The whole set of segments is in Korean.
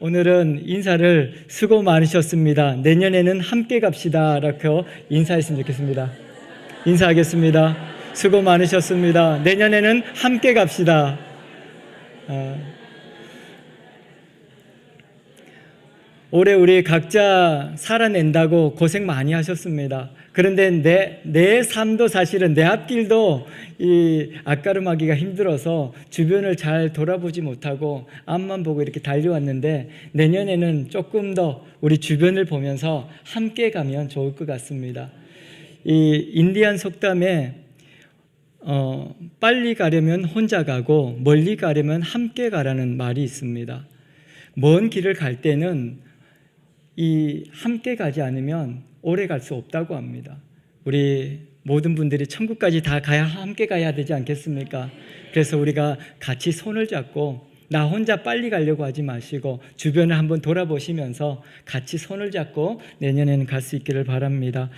오늘은 인사를 수고 많으셨습니다. 내년에는 함께 갑시다. 라고 인사했으면 좋겠습니다. 인사하겠습니다. 수고 많으셨습니다. 내년에는 함께 갑시다. 올해 우리 각자 살아낸다고 고생 많이 하셨습니다. 그런데 내 삶도 사실은 내 앞길도 이 앞가름하기가 힘들어서 주변을 잘 돌아보지 못하고 앞만 보고 이렇게 달려왔는데 내년에는 조금 더 우리 주변을 보면서 함께 가면 좋을 것 같습니다. 이 인디안 속담에 빨리 가려면 혼자 가고 멀리 가려면 함께 가라는 말이 있습니다. 먼 길을 갈 때는 이 함께 가지 않으면 오래 갈 수 없다고 합니다. 우리 모든 분들이 천국까지 다 가야 함께 가야 되지 않겠습니까? 그래서 우리가 같이 손을 잡고 나 혼자 빨리 가려고 하지 마시고 주변을 한번 돌아보시면서 같이 손을 잡고 내년에는 갈 수 있기를 바랍니다.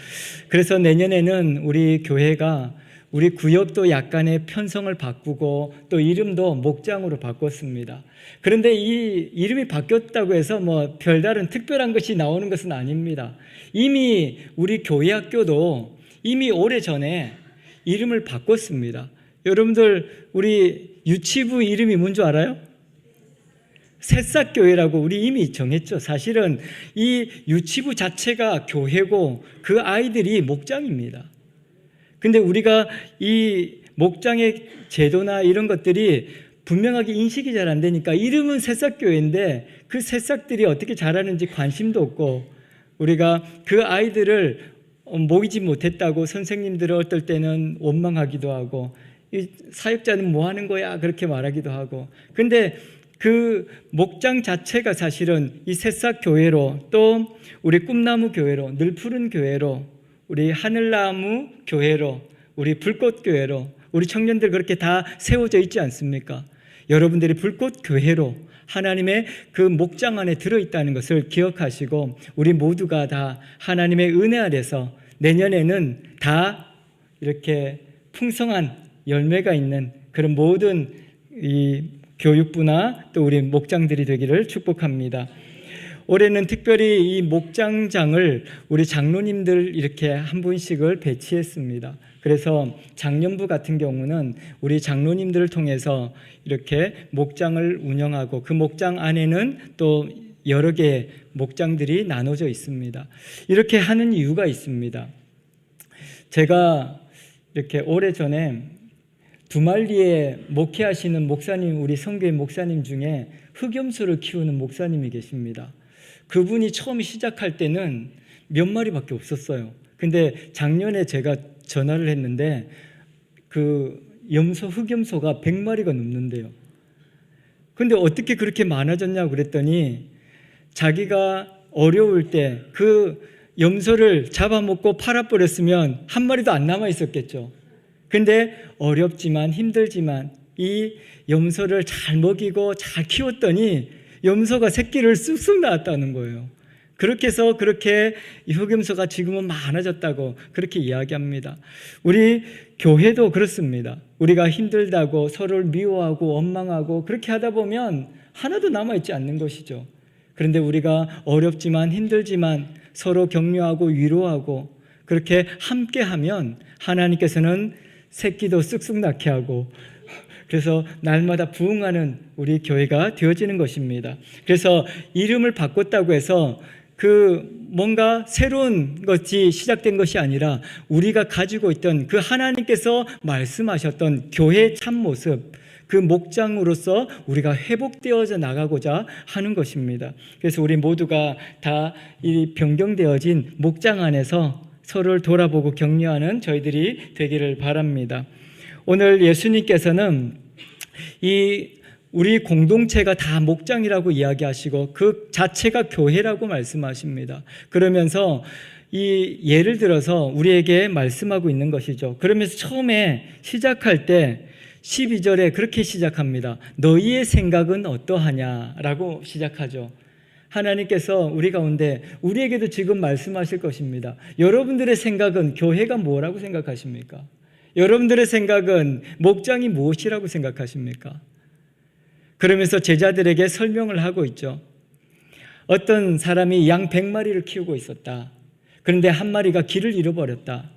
그래서 내년에는 우리 교회가 우리 구역도 약간의 편성을 바꾸고 또 이름도 목장으로 바꿨습니다. 그런데 이 이름이 바뀌었다고 해서 뭐 별다른 특별한 것이 나오는 것은 아닙니다. 이미 우리 교회 학교도 이미 오래전에 이름을 바꿨습니다. 여러분들 우리 유치부 이름이 뭔지 알아요? 새싹교회라고 우리 이미 정했죠. 사실은 이 유치부 자체가 교회고 그 아이들이 목장입니다. 근데 우리가 이 목장의 제도나 이런 것들이 분명하게 인식이 잘 안 되니까 이름은 새싹교회인데 그 새싹들이 어떻게 자라는지 관심도 없고 우리가 그 아이들을 모이지 못했다고 선생님들은 어떨 때는 원망하기도 하고 이 사역자는 뭐 하는 거야 그렇게 말하기도 하고 근데 그 목장 자체가 사실은 이 새싹교회로 또 우리 꿈나무 교회로 늘 푸른 교회로 우리 하늘나무 교회로 우리 불꽃교회로 우리 청년들 그렇게 다 세워져 있지 않습니까? 여러분들이 불꽃교회로 하나님의 그 목장 안에 들어있다는 것을 기억하시고 우리 모두가 다 하나님의 은혜 아래서 내년에는 다 이렇게 풍성한 열매가 있는 그런 모든 이 교육부나 또 우리 목장들이 되기를 축복합니다. 올해는 특별히 이 목장장을 우리 장로님들 이렇게 한 분씩을 배치했습니다. 그래서 작년부 같은 경우는 우리 장로님들을 통해서 이렇게 목장을 운영하고 그 목장 안에는 또 여러 개의 목장들이 나눠져 있습니다. 이렇게 하는 이유가 있습니다. 제가 이렇게 오래전에 두말리에 목회하시는 목사님, 우리 성교회 목사님 중에 흑염소를 키우는 목사님이 계십니다. 그분이 처음 시작할 때는 몇 마리밖에 없었어요. 근데 작년에 제가 전화를 했는데 그 흑염소가 100마리가 넘는데요. 근데 어떻게 그렇게 많아졌냐고 그랬더니 자기가 어려울 때 그 염소를 잡아먹고 팔아버렸으면 한 마리도 안 남아 있었겠죠. 근데 어렵지만 힘들지만 이 염소를 잘 먹이고 잘 키웠더니 염소가 새끼를 쑥쑥 낳았다는 거예요. 그렇게 해서 그렇게 흑염소가 지금은 많아졌다고 그렇게 이야기합니다. 우리 교회도 그렇습니다. 우리가 힘들다고 서로를 미워하고 원망하고 그렇게 하다 보면 하나도 남아있지 않는 것이죠. 그런데 우리가 어렵지만 힘들지만 서로 격려하고 위로하고 그렇게 함께하면 하나님께서는 새끼도 쑥쑥 낳게 하고 그래서 날마다 부흥하는 우리 교회가 되어지는 것입니다. 그래서 이름을 바꿨다고 해서 그 뭔가 새로운 것이 시작된 것이 아니라 우리가 가지고 있던 그 하나님께서 말씀하셨던 교회의 참모습 그 목장으로서 우리가 회복되어져 나가고자 하는 것입니다. 그래서 우리 모두가 다 이 변경되어진 목장 안에서 서로를 돌아보고 격려하는 저희들이 되기를 바랍니다. 오늘 예수님께서는 이 우리 공동체가 다 목장이라고 이야기하시고 그 자체가 교회라고 말씀하십니다. 그러면서 이 예를 들어서 우리에게 말씀하고 있는 것이죠. 그러면서 처음에 시작할 때 12절에 그렇게 시작합니다. 너희의 생각은 어떠하냐라고 시작하죠. 하나님께서 우리 가운데 우리에게도 지금 말씀하실 것입니다. 여러분들의 생각은 교회가 뭐라고 생각하십니까? 여러분들의 생각은 목장이 무엇이라고 생각하십니까? 그러면서 제자들에게 설명을 하고 있죠. 어떤 사람이 양 100마리를 키우고 있었다. 그런데 한 마리가 길을 잃어버렸다.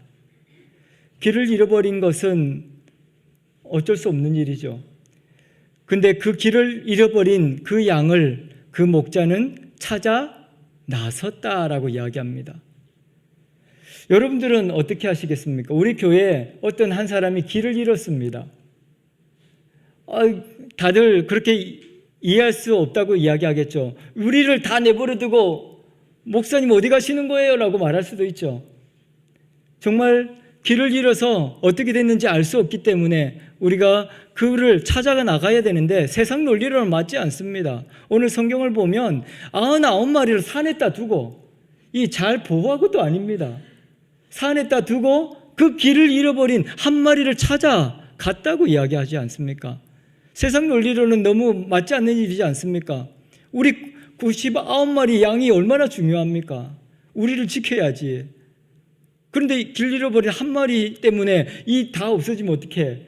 길을 잃어버린 것은 어쩔 수 없는 일이죠. 근데 그 길을 잃어버린 그 양을 그 목자는 찾아 나섰다라고 이야기합니다. 여러분들은 어떻게 하시겠습니까? 우리 교회에 어떤 한 사람이 길을 잃었습니다. 다들 그렇게 이해할 수 없다고 이야기하겠죠. 우리를 다 내버려 두고 목사님 어디 가시는 거예요? 라고 말할 수도 있죠. 정말 길을 잃어서 어떻게 됐는지 알 수 없기 때문에 우리가 그를 찾아가 나가야 되는데 세상 논리로는 맞지 않습니다. 오늘 성경을 보면 99마리를 산에다 두고 이 잘 보호하고도 아닙니다. 산에다 두고 그 길을 잃어버린 한 마리를 찾아 갔다고 이야기하지 않습니까? 세상 논리로는 너무 맞지 않는 일이지 않습니까? 우리 99마리 양이 얼마나 중요합니까? 우리를 지켜야지. 그런데 길 잃어버린 한 마리 때문에 이 다 없어지면 어떡해?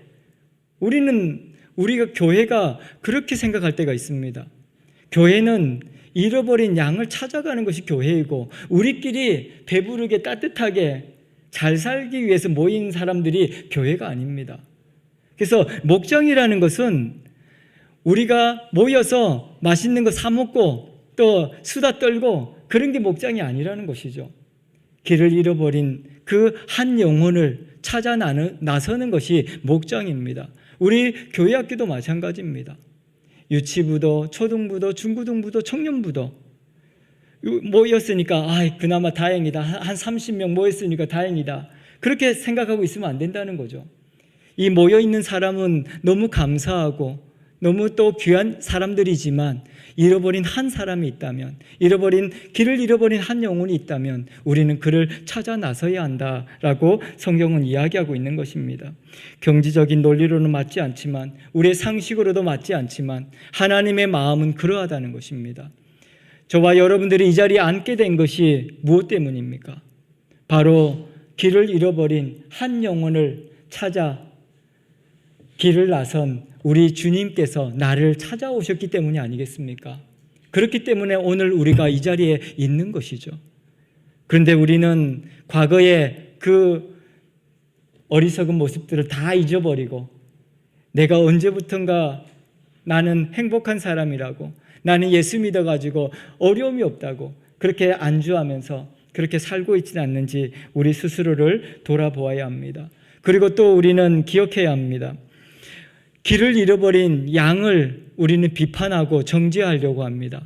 우리가 교회가 그렇게 생각할 때가 있습니다. 교회는 잃어버린 양을 찾아가는 것이 교회이고 우리끼리 배부르게 따뜻하게 잘 살기 위해서 모인 사람들이 교회가 아닙니다. 그래서 목장이라는 것은 우리가 모여서 맛있는 거 사 먹고 또 수다 떨고 그런 게 목장이 아니라는 것이죠. 길을 잃어버린 그 한 영혼을 찾아 나서는 것이 목장입니다. 우리 교회 학교도 마찬가지입니다. 유치부도 초등부도 중고등부도 청년부도 모였으니까 그나마 다행이다. 한 30명 모였으니까 다행이다. 그렇게 생각하고 있으면 안 된다는 거죠. 이 모여있는 사람은 너무 감사하고 너무 또 귀한 사람들이지만 잃어버린 한 사람이 있다면, 길을 잃어버린 한 영혼이 있다면 우리는 그를 찾아 나서야 한다라고 성경은 이야기하고 있는 것입니다. 경지적인 논리로는 맞지 않지만, 우리의 상식으로도 맞지 않지만 하나님의 마음은 그러하다는 것입니다. 저와 여러분들이 이 자리에 앉게 된 것이 무엇 때문입니까? 바로 길을 잃어버린 한 영혼을 찾아 길을 나선 우리 주님께서 나를 찾아오셨기 때문이 아니겠습니까? 그렇기 때문에 오늘 우리가 이 자리에 있는 것이죠. 그런데 우리는 과거의 그 어리석은 모습들을 다 잊어버리고 내가 언제부턴가 나는 행복한 사람이라고, 나는 예수 믿어가지고 어려움이 없다고 그렇게 안주하면서 그렇게 살고 있지는 않는지 우리 스스로를 돌아보아야 합니다. 그리고 또 우리는 기억해야 합니다. 길을 잃어버린 양을 우리는 비판하고 정죄하려고 합니다.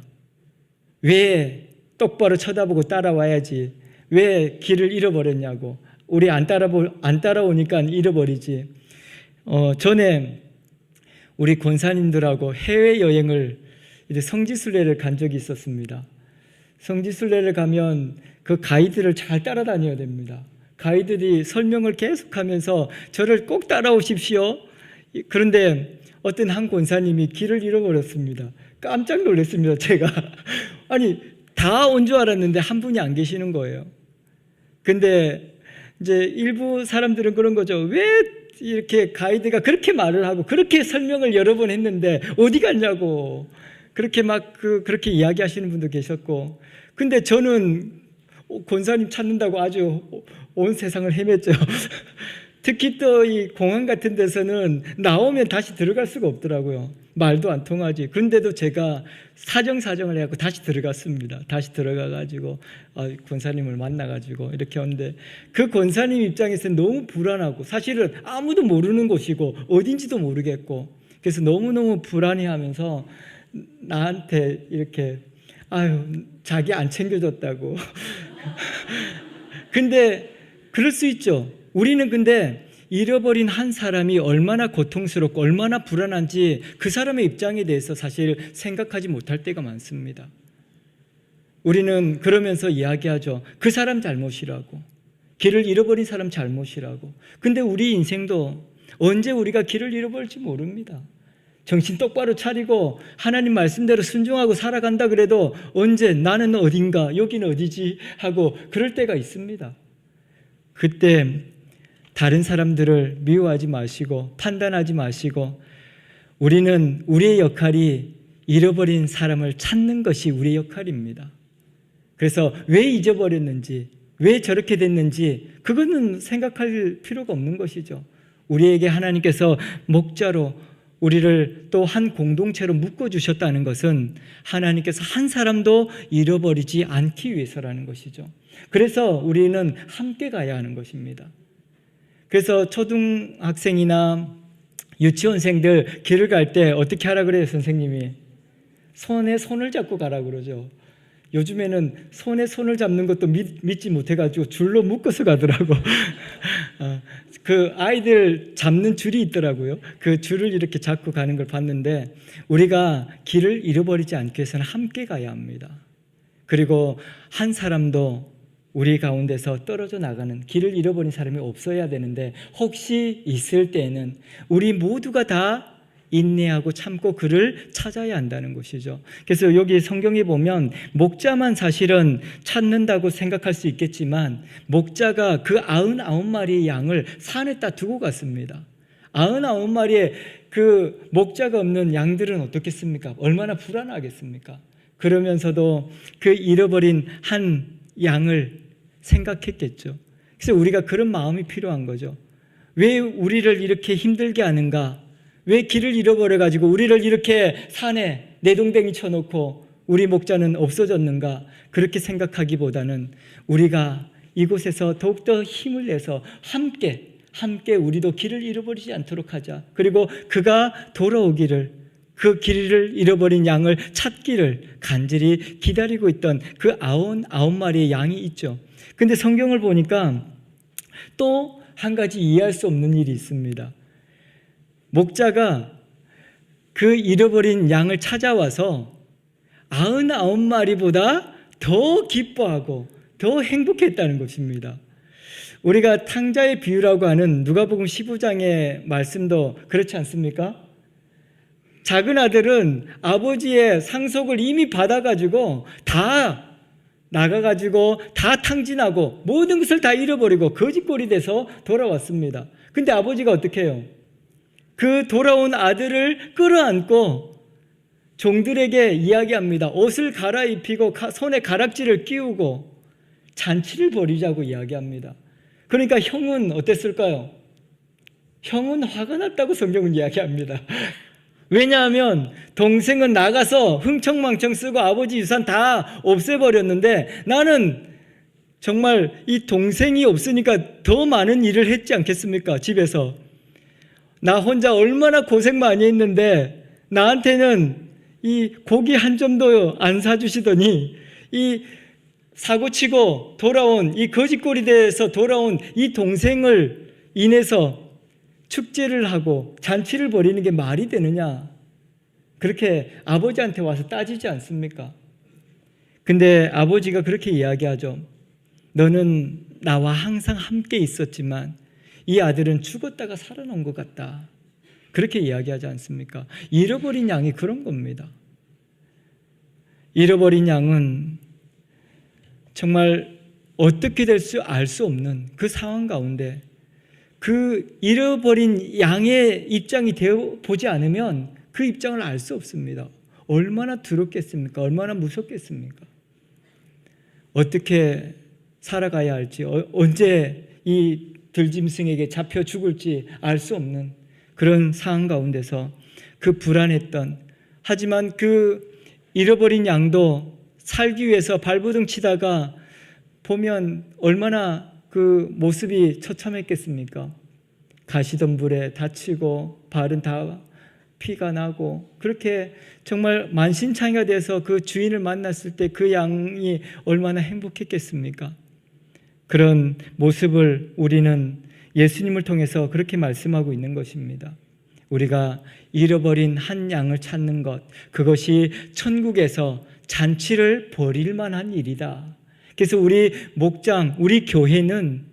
왜 똑바로 쳐다보고 따라와야지? 왜 길을 잃어버렸냐고? 우리 안 따라오니까 잃어버리지. 전에 우리 권사님들하고 해외여행을 이제 성지순례를 간 적이 있었습니다. 성지순례를 가면 그 가이드를 잘 따라다녀야 됩니다. 가이드들이 설명을 계속하면서 저를 꼭 따라오십시오. 그런데 어떤 한 권사님이 길을 잃어버렸습니다. 깜짝 놀랐습니다. 제가 아니 다 온 줄 알았는데 한 분이 안 계시는 거예요. 근데 이제 일부 사람들은 그런 거죠. 왜 이렇게 가이드가 그렇게 말을 하고 그렇게 설명을 여러 번 했는데 어디 갔냐고 그렇게 그렇게 이야기하시는 분도 계셨고, 근데 저는 권사님 찾는다고 아주 온 세상을 헤맸죠. 특히 또 이 공항 같은 데서는 나오면 다시 들어갈 수가 없더라고요. 말도 안 통하지. 그런데도 제가 사정을 해갖고 다시 들어갔습니다. 다시 들어가가지고 권사님을 만나가지고 이렇게 오는데 그 권사님 입장에서는 너무 불안하고 사실은 아무도 모르는 곳이고 어딘지도 모르겠고 그래서 너무너무 불안해하면서 나한테 이렇게 자기 안 챙겨줬다고. 근데 그럴 수 있죠. 우리는 근데 잃어버린 한 사람이 얼마나 고통스럽고 얼마나 불안한지 그 사람의 입장에 대해서 사실 생각하지 못할 때가 많습니다. 우리는 그러면서 이야기하죠. 그 사람 잘못이라고. 길을 잃어버린 사람 잘못이라고. 근데 우리 인생도 언제 우리가 길을 잃어버릴지 모릅니다. 정신 똑바로 차리고 하나님 말씀대로 순종하고 살아간다 그래도 언제 나는 어딘가 여기는 어디지 하고 그럴 때가 있습니다. 그때 다른 사람들을 미워하지 마시고 판단하지 마시고 우리는 우리의 역할이 잃어버린 사람을 찾는 것이 우리의 역할입니다. 그래서 왜 잊어버렸는지, 왜 저렇게 됐는지 그거는 생각할 필요가 없는 것이죠. 우리에게 하나님께서 목자로 우리를 또 한 공동체로 묶어주셨다는 것은 하나님께서 한 사람도 잃어버리지 않기 위해서라는 것이죠. 그래서 우리는 함께 가야 하는 것입니다. 그래서 초등학생이나 유치원생들 길을 갈 때 어떻게 하라 그래요, 선생님이? 손에 손을 잡고 가라 그러죠. 요즘에는 손에 손을 잡는 것도 믿지 못해가지고 줄로 묶어서 가더라고. 그 아이들 잡는 줄이 있더라고요. 그 줄을 이렇게 잡고 가는 걸 봤는데 우리가 길을 잃어버리지 않기 위해서는 함께 가야 합니다. 그리고 한 사람도 우리 가운데서 떨어져 나가는, 길을 잃어버린 사람이 없어야 되는데 혹시 있을 때에는 우리 모두가 다 인내하고 참고 그를 찾아야 한다는 것이죠. 그래서 여기 성경에 보면 목자만 사실은 찾는다고 생각할 수 있겠지만 목자가 그 99마리의 양을 산에다 두고 갔습니다. 99마리의 그 목자가 없는 양들은 어떻겠습니까? 얼마나 불안하겠습니까? 그러면서도 그 잃어버린 한 양을 생각했겠죠. 그래서 우리가 그런 마음이 필요한 거죠. 왜 우리를 이렇게 힘들게 하는가? 왜 길을 잃어버려가지고 우리를 이렇게 산에 내동댕이 쳐놓고 우리 목자는 없어졌는가? 그렇게 생각하기보다는 우리가 이곳에서 더욱더 힘을 내서 함께 우리도 길을 잃어버리지 않도록 하자. 그리고 그가 돌아오기를, 그 길을 잃어버린 양을 찾기를 간절히 기다리고 있던 그 99마리의 양이 있죠. 근데 성경을 보니까 또 한 가지 이해할 수 없는 일이 있습니다. 목자가 그 잃어버린 양을 찾아와서 99마리보다 더 기뻐하고 더 행복했다는 것입니다. 우리가 탕자의 비유라고 하는 누가복음 15장의 말씀도 그렇지 않습니까? 작은 아들은 아버지의 상속을 이미 받아가지고 다 나가가지고 다 탕진하고 모든 것을 다 잃어버리고 거짓골이 돼서 돌아왔습니다. 근데 아버지가 어떻게 해요? 그 돌아온 아들을 끌어안고 종들에게 이야기합니다. 옷을 갈아입히고 손에 가락지를 끼우고 잔치를 벌이자고 이야기합니다. 그러니까 형은 어땠을까요? 형은 화가 났다고 성경은 이야기합니다. 왜냐하면 동생은 나가서 흥청망청 쓰고 아버지 유산 다 없애버렸는데 나는 정말 이 동생이 없으니까 더 많은 일을 했지 않겠습니까? 집에서. 나 혼자 얼마나 고생 많이 했는데 나한테는 이 고기 한 점도 안 사주시더니 이 사고치고 돌아온 이 거짓골이 돼서 돌아온 이 동생을 인해서 축제를 하고 잔치를 벌이는 게 말이 되느냐? 그렇게 아버지한테 와서 따지지 않습니까? 근데 아버지가 그렇게 이야기하죠. 너는 나와 항상 함께 있었지만 이 아들은 죽었다가 살아난 것 같다. 그렇게 이야기하지 않습니까? 잃어버린 양이 그런 겁니다. 잃어버린 양은 정말 어떻게 될 수 알 수 없는 그 상황 가운데 그 잃어버린 양의 입장이 되어 보지 않으면 그 입장을 알 수 없습니다. 얼마나 두렵겠습니까? 얼마나 무섭겠습니까? 어떻게 살아가야 할지, 언제 이 들짐승에게 잡혀 죽을지 알 수 없는 그런 상황 가운데서 그 불안했던, 하지만 그 잃어버린 양도 살기 위해서 발버둥 치다가 보면 얼마나 그 모습이 처참했겠습니까? 가시덤불에 다치고 발은 다 피가 나고 그렇게 정말 만신창이가 돼서 그 주인을 만났을 때 그 양이 얼마나 행복했겠습니까? 그런 모습을 우리는 예수님을 통해서 그렇게 말씀하고 있는 것입니다. 우리가 잃어버린 한 양을 찾는 것, 그것이 천국에서 잔치를 벌일 만한 일이다. 그래서 우리 목장, 우리 교회는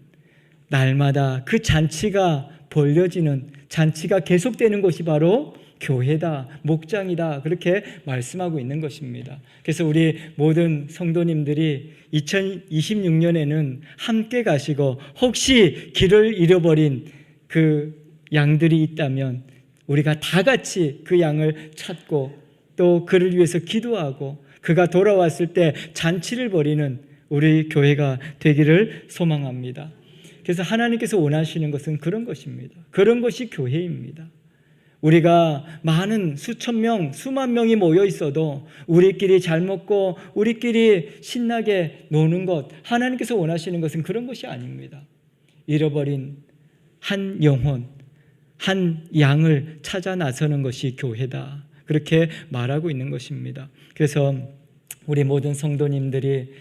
날마다 그 잔치가 벌려지는, 잔치가 계속되는 곳이 바로 교회다, 목장이다, 그렇게 말씀하고 있는 것입니다. 그래서 우리 모든 성도님들이 2026년에는 함께 가시고 혹시 길을 잃어버린 그 양들이 있다면 우리가 다 같이 그 양을 찾고 또 그를 위해서 기도하고 그가 돌아왔을 때 잔치를 벌이는 우리 교회가 되기를 소망합니다. 그래서 하나님께서 원하시는 것은 그런 것입니다. 그런 것이 교회입니다. 우리가 많은 수천 명, 수만 명이 모여 있어도 우리끼리 잘 먹고 우리끼리 신나게 노는 것, 하나님께서 원하시는 것은 그런 것이 아닙니다. 잃어버린 한 영혼, 한 양을 찾아 나서는 것이 교회다. 그렇게 말하고 있는 것입니다. 그래서 우리 모든 성도님들이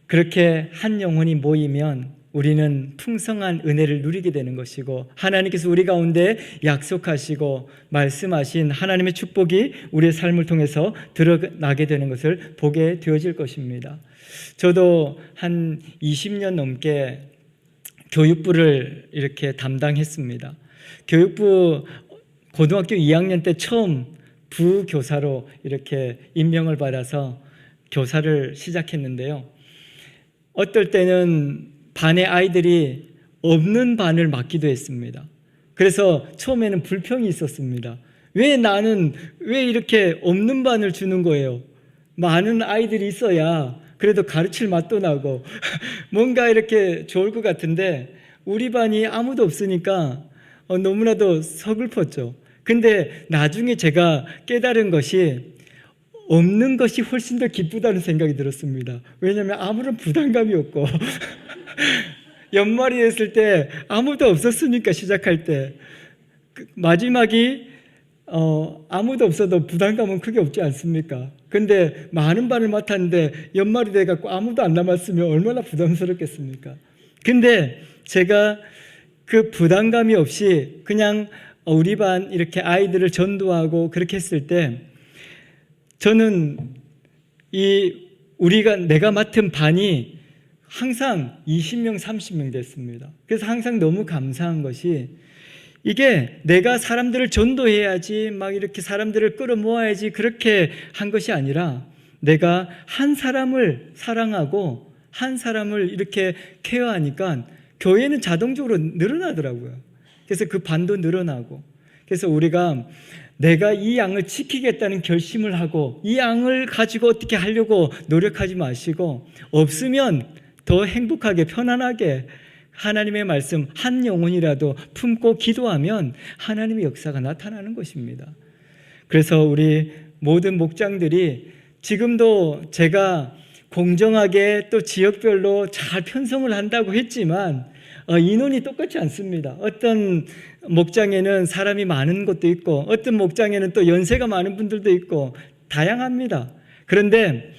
그렇게 한 영혼이 모이면 우리는 풍성한 은혜를 누리게 되는 것이고 하나님께서 우리 가운데 약속하시고 말씀하신 하나님의 축복이 우리의 삶을 통해서 드러나게 되는 것을 보게 되어질 것입니다. 저도 한 20년 넘게 교육부를 이렇게 담당했습니다. 교육부 고등학교 2학년 때 처음 부교사로 이렇게 임명을 받아서 교사를 시작했는데요. 어떨 때는 반의 아이들이 없는 반을 맡기도 했습니다. 그래서 처음에는 불평이 있었습니다. 왜 이렇게 없는 반을 주는 거예요? 많은 아이들이 있어야 그래도 가르칠 맛도 나고 뭔가 이렇게 좋을 것 같은데 우리 반이 아무도 없으니까 너무나도 서글펐죠. 근데 나중에 제가 깨달은 것이 없는 것이 훨씬 더 기쁘다는 생각이 들었습니다. 왜냐하면 아무런 부담감이 없고 연말이 됐을 때 아무도 없었으니까 시작할 때 마지막이 아무도 없어도 부담감은 크게 없지 않습니까? 근데 많은 반을 맡았는데 연말이 돼갖고 아무도 안 남았으면 얼마나 부담스럽겠습니까? 근데 제가 그 부담감이 없이 그냥 우리 반 이렇게 아이들을 전도하고 그렇게 했을 때 저는 내가 맡은 반이 항상 20명, 30명 됐습니다. 그래서 항상 너무 감사한 것이 이게 내가 사람들을 전도해야지 막 이렇게 사람들을 끌어모아야지 그렇게 한 것이 아니라 내가 한 사람을 사랑하고 한 사람을 이렇게 케어하니까 교회는 자동적으로 늘어나더라고요. 그래서 그 반도 늘어나고 그래서 우리가 내가 이 양을 지키겠다는 결심을 하고 이 양을 가지고 어떻게 하려고 노력하지 마시고 없으면 더 행복하게 편안하게 하나님의 말씀 한 영혼이라도 품고 기도하면 하나님의 역사가 나타나는 것입니다. 그래서 우리 모든 목장들이 지금도 제가 공정하게 또 지역별로 잘 편성을 한다고 했지만 인원이 똑같지 않습니다. 어떤 목장에는 사람이 많은 것도 있고 어떤 목장에는 또 연세가 많은 분들도 있고 다양합니다. 그런데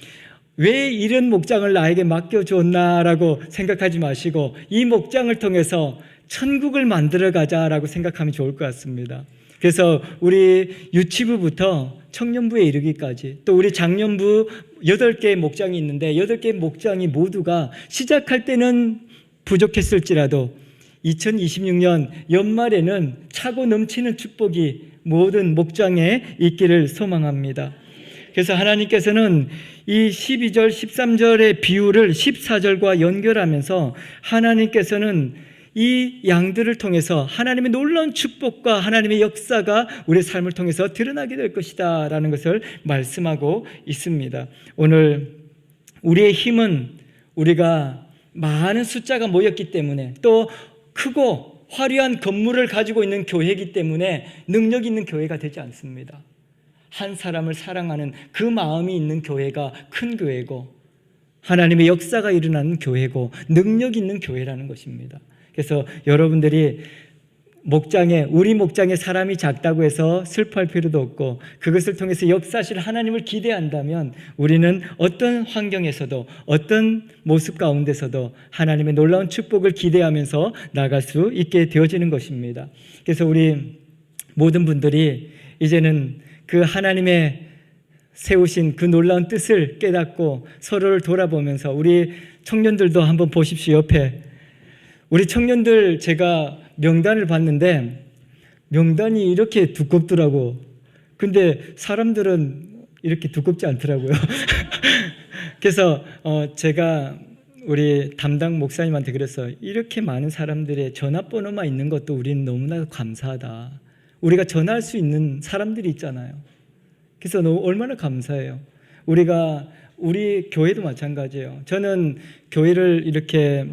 왜 이런 목장을 나에게 맡겨줬나라고 생각하지 마시고 이 목장을 통해서 천국을 만들어가자라고 생각하면 좋을 것 같습니다. 그래서 우리 유치부부터 청년부에 이르기까지 또 우리 장년부 8개의 목장이 있는데 8개의 목장이 모두가 시작할 때는 부족했을지라도 2026년 연말에는 차고 넘치는 축복이 모든 목장에 있기를 소망합니다. 그래서 하나님께서는 이 12절, 13절의 비유를 14절과 연결하면서 하나님께서는 이 양들을 통해서 하나님의 놀라운 축복과 하나님의 역사가 우리의 삶을 통해서 드러나게 될 것이다 라는 것을 말씀하고 있습니다. 오늘 우리의 힘은 우리가 많은 숫자가 모였기 때문에 또 크고 화려한 건물을 가지고 있는 교회이기 때문에 능력 있는 교회가 되지 않습니다. 한 사람을 사랑하는 그 마음이 있는 교회가 큰 교회고 하나님의 역사가 일어나는 교회고 능력 있는 교회라는 것입니다. 그래서 여러분들이 우리 목장에 사람이 작다고 해서 슬퍼할 필요도 없고 그것을 통해서 역사하실 하나님을 기대한다면 우리는 어떤 환경에서도 어떤 모습 가운데서도 하나님의 놀라운 축복을 기대하면서 나갈 수 있게 되어지는 것입니다. 그래서 우리 모든 분들이 이제는 그 하나님의 세우신 그 놀라운 뜻을 깨닫고 서로를 돌아보면서 우리 청년들도 한번 보십시오. 옆에 우리 청년들 제가 명단을 봤는데 명단이 이렇게 두껍더라고. 근데 사람들은 이렇게 두껍지 않더라고요. 그래서 제가 우리 담당 목사님한테 그랬어요. 이렇게 많은 사람들의 전화번호만 있는 것도 우리는 너무나 감사하다. 우리가 전화할 수 있는 사람들이 있잖아요. 그래서 너무 얼마나 감사해요. 우리 교회도 마찬가지예요. 저는 교회를 이렇게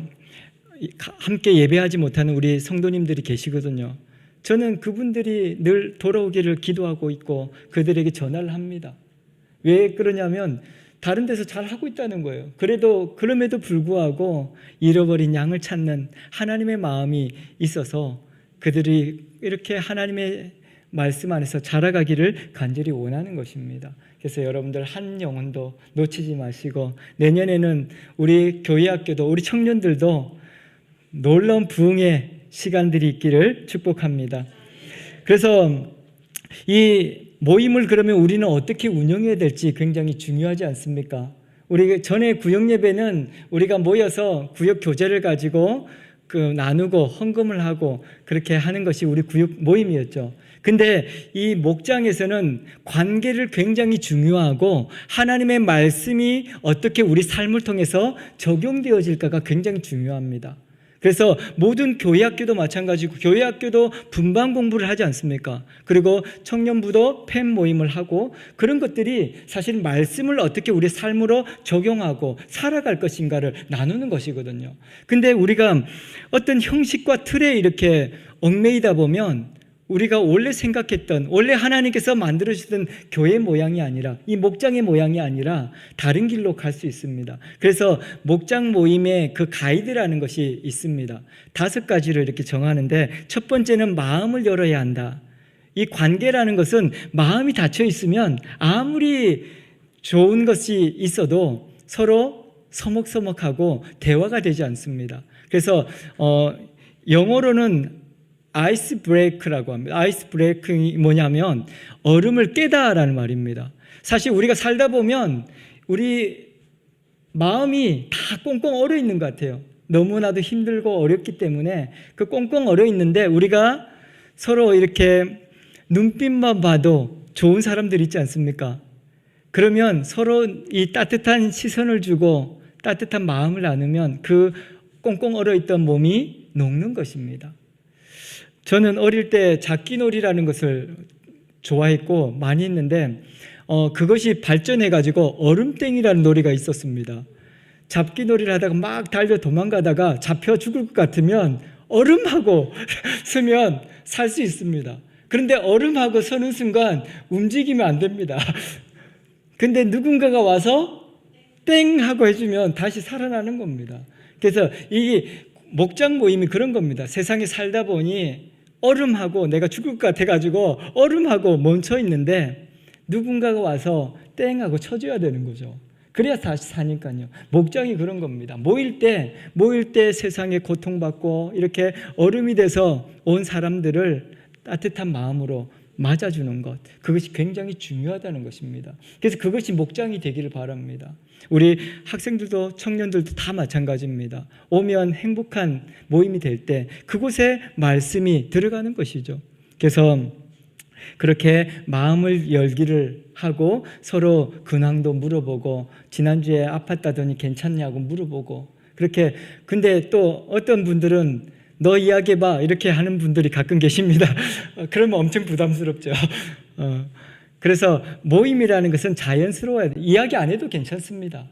함께 예배하지 못하는 우리 성도님들이 계시거든요. 저는 그분들이 늘 돌아오기를 기도하고 있고 그들에게 전화를 합니다. 왜 그러냐면 다른 데서 잘 하고 있다는 거예요. 그럼에도 불구하고 잃어버린 양을 찾는 하나님의 마음이 있어서 그들이 이렇게 하나님의 말씀 안에서 자라가기를 간절히 원하는 것입니다. 그래서 여러분들 한 영혼도 놓치지 마시고 내년에는 우리 교회 학교도 우리 청년들도 놀라운 부흥의 시간들이 있기를 축복합니다. 그래서 이 모임을 그러면 우리는 어떻게 운영해야 될지 굉장히 중요하지 않습니까? 우리 전에 구역 예배는 우리가 모여서 구역 교제를 가지고 나누고 헌금을 하고 그렇게 하는 것이 우리 구역 모임이었죠. 근데 이 목장에서는 관계를 굉장히 중요하고 하나님의 말씀이 어떻게 우리 삶을 통해서 적용되어질까가 굉장히 중요합니다. 그래서 모든 교회학교도 마찬가지고 교회학교도 분반 공부를 하지 않습니까? 그리고 청년부도 팬 모임을 하고 그런 것들이 사실 말씀을 어떻게 우리 삶으로 적용하고 살아갈 것인가를 나누는 것이거든요. 근데 우리가 어떤 형식과 틀에 이렇게 얽매이다 보면 우리가 원래 하나님께서 만들어주신 교회 모양이 아니라 이 목장의 모양이 아니라 다른 길로 갈 수 있습니다. 그래서 목장 모임의 그 가이드라는 것이 있습니다. 5가지를 이렇게 정하는데 첫 번째는 마음을 열어야 한다. 이 관계라는 것은 마음이 닫혀 있으면 아무리 좋은 것이 있어도 서로 서먹서먹하고 대화가 되지 않습니다. 그래서 영어로는 아이스 브레이크라고 합니다. 아이스 브레이크가 뭐냐면 얼음을 깨다라는 말입니다. 사실 우리가 살다 보면 우리 마음이 다 꽁꽁 얼어 있는 것 같아요. 너무나도 힘들고 어렵기 때문에 그 꽁꽁 얼어 있는데 우리가 서로 이렇게 눈빛만 봐도 좋은 사람들 있지 않습니까? 그러면 서로 이 따뜻한 시선을 주고 따뜻한 마음을 나누면 그 꽁꽁 얼어 있던 몸이 녹는 것입니다. 저는 어릴 때 잡기놀이라는 것을 좋아했고 많이 했는데 그것이 발전해가지고 얼음땡이라는 놀이가 있었습니다. 잡기놀이를 하다가 막 달려 도망가다가 잡혀 죽을 것 같으면 얼음하고 서면 살 수 있습니다. 그런데 얼음하고 서는 순간 움직이면 안 됩니다. 근데 누군가가 와서 땡 하고 해주면 다시 살아나는 겁니다. 그래서 이 목장 모임이 그런 겁니다. 세상에 살다 보니 얼음하고 내가 죽을 것 같아가지고 얼음하고 멈춰 있는데 누군가가 와서 땡하고 쳐줘야 되는 거죠. 그래야 다시 사니까요. 목장이 그런 겁니다. 모일 때 세상에 고통받고 이렇게 얼음이 돼서 온 사람들을 따뜻한 마음으로 맞아주는 것, 그것이 굉장히 중요하다는 것입니다. 그래서 그것이 목장이 되기를 바랍니다. 우리 학생들도 청년들도 다 마찬가지입니다. 오면 행복한 모임이 될 때 그곳에 말씀이 들어가는 것이죠. 그래서 그렇게 마음을 열기를 하고 서로 근황도 물어보고 지난주에 아팠다더니 괜찮냐고 물어보고 그렇게. 근데 또 어떤 분들은 너 이야기해봐 이렇게 하는 분들이 가끔 계십니다. 그러면 엄청 부담스럽죠. 그래서 모임이라는 것은 자연스러워야 돼요. 이야기 안 해도 괜찮습니다.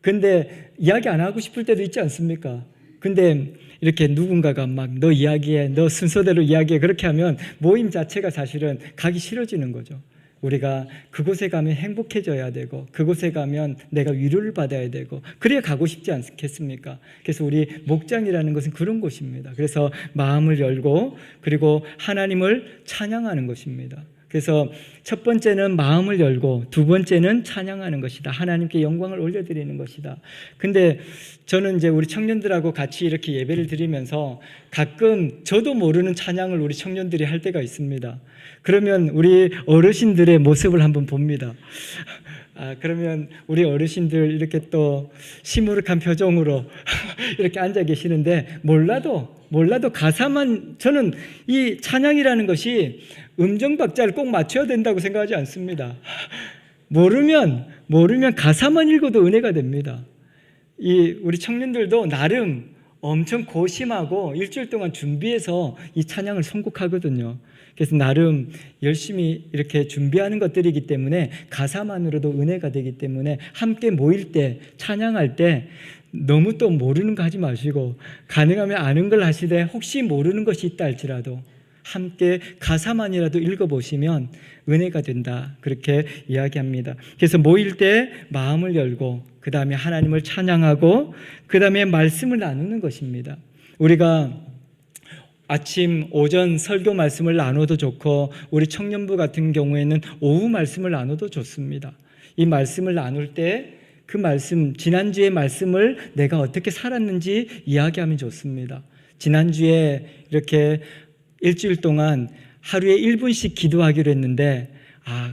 근데 이야기 안 하고 싶을 때도 있지 않습니까? 근데 이렇게 누군가가 막 너 이야기해, 너 순서대로 이야기해 그렇게 하면 모임 자체가 사실은 가기 싫어지는 거죠. 우리가 그곳에 가면 행복해져야 되고 그곳에 가면 내가 위로를 받아야 되고 그래야 가고 싶지 않겠습니까? 그래서 우리 목장이라는 것은 그런 곳입니다. 그래서 마음을 열고 그리고 하나님을 찬양하는 것입니다. 그래서 첫 번째는 마음을 열고 두 번째는 찬양하는 것이다. 하나님께 영광을 올려드리는 것이다. 근데 저는 이제 우리 청년들하고 같이 이렇게 예배를 드리면서 가끔 저도 모르는 찬양을 우리 청년들이 할 때가 있습니다. 그러면 우리 어르신들의 모습을 한번 봅니다. 그러면 우리 어르신들 이렇게 또 시무룩한 표정으로 이렇게 앉아 계시는데 몰라도 가사만, 저는 이 찬양이라는 것이 음정 박자를 꼭 맞춰야 된다고 생각하지 않습니다. 모르면 가사만 읽어도 은혜가 됩니다. 우리 청년들도 나름 엄청 고심하고 일주일 동안 준비해서 이 찬양을 선곡하거든요. 그래서 나름 열심히 이렇게 준비하는 것들이기 때문에 가사만으로도 은혜가 되기 때문에 함께 모일 때, 찬양할 때 너무 또 모르는 거 하지 마시고 가능하면 아는 걸 하시되 혹시 모르는 것이 있다 할지라도 함께 가사만이라도 읽어보시면 은혜가 된다, 그렇게 이야기합니다. 그래서 모일 때 마음을 열고 그 다음에 하나님을 찬양하고 그 다음에 말씀을 나누는 것입니다. 우리가 아침, 오전 설교 말씀을 나눠도 좋고 우리 청년부 같은 경우에는 오후 말씀을 나눠도 좋습니다. 이 말씀을 나눌 때 그 말씀, 지난주의 말씀을 내가 어떻게 살았는지 이야기하면 좋습니다. 지난주에 이렇게 일주일 동안 하루에 1분씩 기도하기로 했는데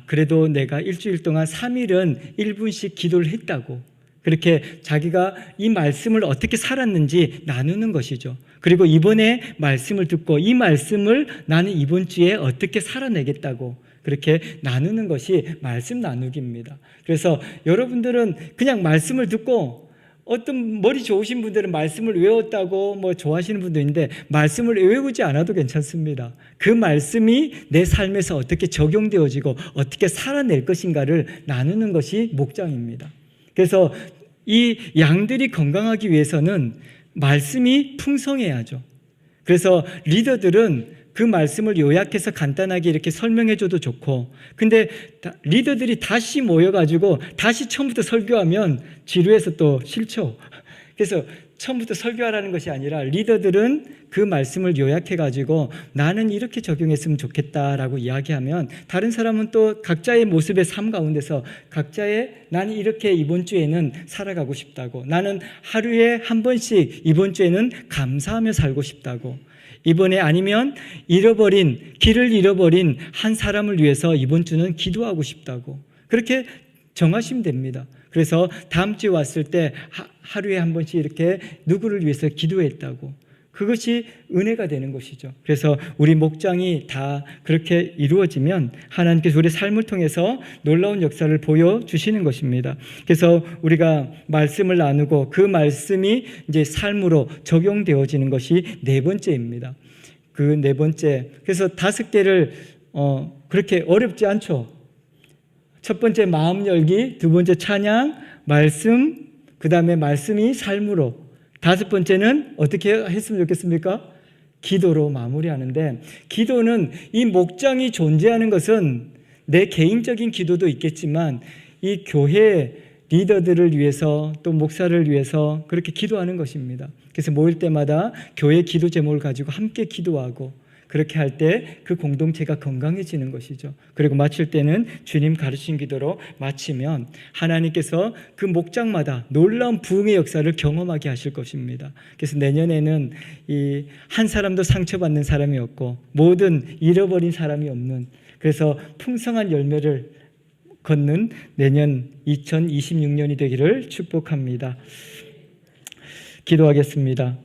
그래도 내가 일주일 동안 3일은 1분씩 기도를 했다고, 그렇게 자기가 이 말씀을 어떻게 살았는지 나누는 것이죠. 그리고 이번에 말씀을 듣고 이 말씀을 나는 이번 주에 어떻게 살아내겠다고 그렇게 나누는 것이 말씀 나누기입니다. 그래서 여러분들은 그냥 말씀을 듣고, 어떤 머리 좋으신 분들은 말씀을 외웠다고 좋아하시는 분도 있는데 말씀을 외우지 않아도 괜찮습니다. 그 말씀이 내 삶에서 어떻게 적용되어지고 어떻게 살아낼 것인가를 나누는 것이 목장입니다. 그래서 이 양들이 건강하기 위해서는 말씀이 풍성해야죠. 그래서 리더들은 그 말씀을 요약해서 간단하게 이렇게 설명해줘도 좋고, 근데 리더들이 다시 모여가지고 다시 처음부터 설교하면 지루해서 또 싫죠. 그래서 처음부터 설교하라는 것이 아니라 리더들은 그 말씀을 요약해가지고 나는 이렇게 적용했으면 좋겠다라고 이야기하면 다른 사람은 또 각자의 모습의 삶 가운데서 각자의 나는 이렇게 이번 주에는 살아가고 싶다고, 나는 하루에 한 번씩 이번 주에는 감사하며 살고 싶다고, 이번에 아니면 길을 잃어버린 한 사람을 위해서 이번 주는 기도하고 싶다고, 그렇게 정하시면 됩니다. 그래서 다음 주에 왔을 때 하루에 한 번씩 이렇게 누구를 위해서 기도했다고, 그것이 은혜가 되는 것이죠. 그래서 우리 목장이 다 그렇게 이루어지면 하나님께서 우리 삶을 통해서 놀라운 역사를 보여주시는 것입니다. 그래서 우리가 말씀을 나누고 그 말씀이 이제 삶으로 적용되어지는 것이 네 번째입니다. 그 네 번째, 그래서 5개를 그렇게 어렵지 않죠. 첫 번째 마음 열기, 두 번째 찬양, 말씀, 그 다음에 말씀이 삶으로, 5번째는 어떻게 했으면 좋겠습니까? 기도로 마무리하는데, 기도는 이 목장이 존재하는 것은 내 개인적인 기도도 있겠지만 이 교회 리더들을 위해서 또 목사를 위해서 그렇게 기도하는 것입니다. 그래서 모일 때마다 교회 기도 제목을 가지고 함께 기도하고, 그렇게 할 때 그 공동체가 건강해지는 것이죠. 그리고 마칠 때는 주님 가르친 기도로 마치면 하나님께서 그 목장마다 놀라운 부흥의 역사를 경험하게 하실 것입니다. 그래서 내년에는 이 한 사람도 상처받는 사람이 없고 모든 잃어버린 사람이 없는, 그래서 풍성한 열매를 걷는 내년 2026년이 되기를 축복합니다. 기도하겠습니다.